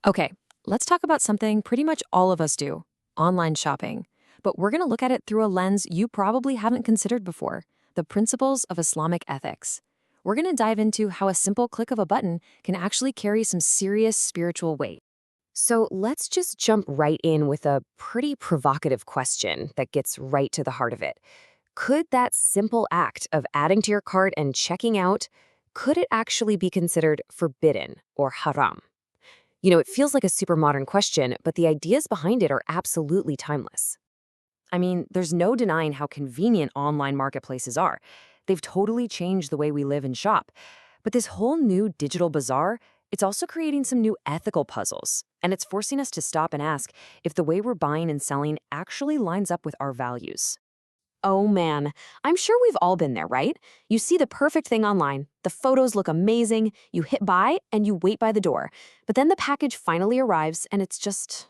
Okay, let's talk about something pretty much all of us do, online shopping. But we're going to look at it through a lens you probably haven't considered before, the principles of Islamic ethics. We're going to dive into how a simple click of a button can actually carry some serious spiritual weight. So let's just jump right in with a pretty provocative question that gets right to the heart of it. Could that simple act of adding to your cart and checking out, could it actually be considered forbidden or haram? It feels like a super modern question, but the ideas behind it are absolutely timeless. I mean, there's no denying how convenient online marketplaces are. They've totally changed the way we live and shop. But this whole new digital bazaar, it's also creating some new ethical puzzles. And it's forcing us to stop and ask if the way we're buying and selling actually lines up with our values. Oh man, I'm sure we've all been there, right? You see the perfect thing online, the photos look amazing, you hit buy, and you wait by the door. But then the package finally arrives, and it's just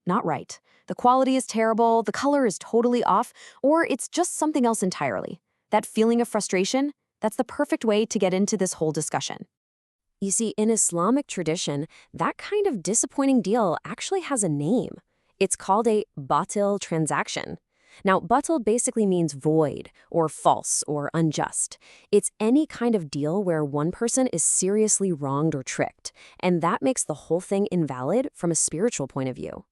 not right. The quality is terrible, the color is totally off, or it's just something else entirely. That feeling of frustration, that's the perfect way to get into this whole discussion. You see, in Islamic tradition, that kind of disappointing deal actually has a name. It's called a batil transaction. Now, batil basically means void, or false, or unjust. It's any kind of deal where one person is seriously wronged or tricked, and that makes the whole thing invalid from a spiritual point of view.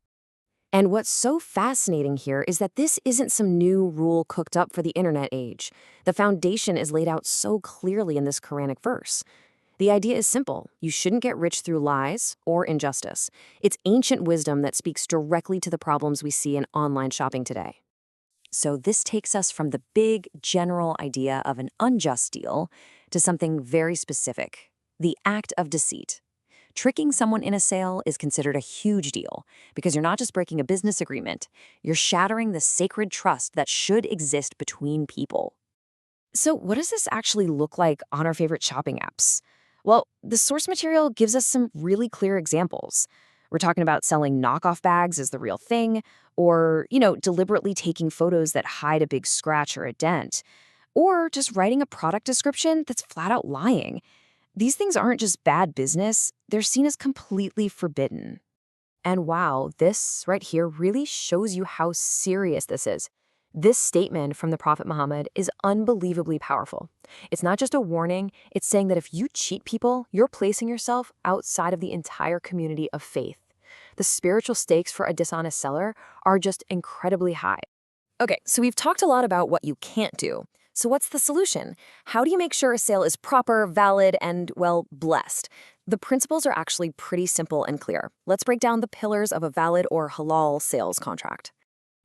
And what's so fascinating here is that this isn't some new rule cooked up for the internet age. The foundation is laid out so clearly in this Quranic verse. The idea is simple. You shouldn't get rich through lies or injustice. It's ancient wisdom that speaks directly to the problems we see in online shopping today. So this takes us from the big, general idea of an unjust deal to something very specific, the act of deceit. Tricking someone in a sale is considered a huge deal because you're not just breaking a business agreement, you're shattering the sacred trust that should exist between people. So what does this actually look like on our favorite shopping apps? Well, the source material gives us some really clear examples. We're talking about selling knockoff bags as the real thing, or, deliberately taking photos that hide a big scratch or a dent, or just writing a product description that's flat out lying. These things aren't just bad business, they're seen as completely forbidden. And wow, this right here really shows you how serious this is. This statement from the Prophet Muhammad is unbelievably powerful. It's not just a warning, it's saying that if you cheat people, you're placing yourself outside of the entire community of faith. The spiritual stakes for a dishonest seller are just incredibly high. Okay, so we've talked a lot about what you can't do. So what's the solution? How do you make sure a sale is proper, valid, and, well, blessed? The principles are actually pretty simple and clear. Let's break down the pillars of a valid or halal sales contract.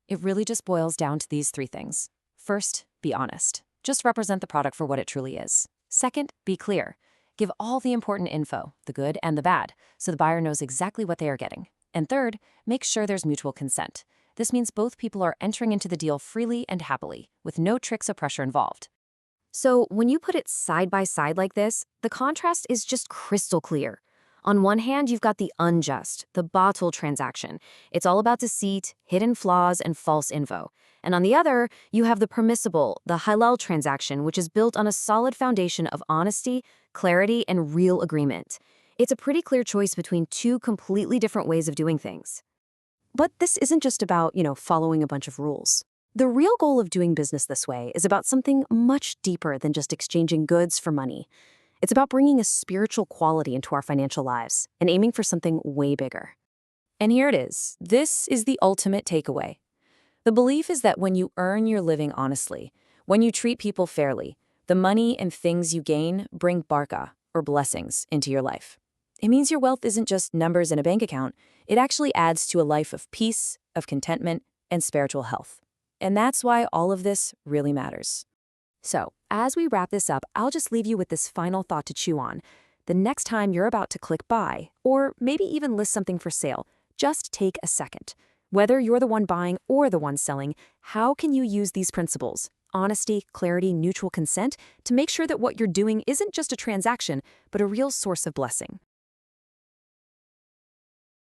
It really just boils down to these three things. First, be honest. Just represent the product for what it truly is. Second, be clear. Give all the important info, the good and the bad, so the buyer knows exactly what they are getting. And third, make sure there's mutual consent. This means both people are entering into the deal freely and happily, with no tricks or pressure involved. So when you put it side by side like this, the contrast is just crystal clear. On one hand, you've got the unjust, the batil transaction. It's all about deceit, hidden flaws, and false info. And on the other, you have the permissible, the halal transaction, which is built on a solid foundation of honesty, clarity, and real agreement. It's a pretty clear choice between two completely different ways of doing things. But this isn't just about, following a bunch of rules. The real goal of doing business this way is about something much deeper than just exchanging goods for money. It's about bringing a spiritual quality into our financial lives and aiming for something way bigger. And here it is. This is the ultimate takeaway. The belief is that when you earn your living honestly, when you treat people fairly, the money and things you gain bring barakah, or blessings, into your life. It means your wealth isn't just numbers in a bank account. It actually adds to a life of peace, of contentment, and spiritual health. And that's why all of this really matters. So, as we wrap this up, I'll just leave you with this final thought to chew on. The next time you're about to click buy, or maybe even list something for sale, just take a second. Whether you're the one buying or the one selling, how can you use these principles, honesty, clarity, mutual consent, to make sure that what you're doing isn't just a transaction, but a real source of blessing?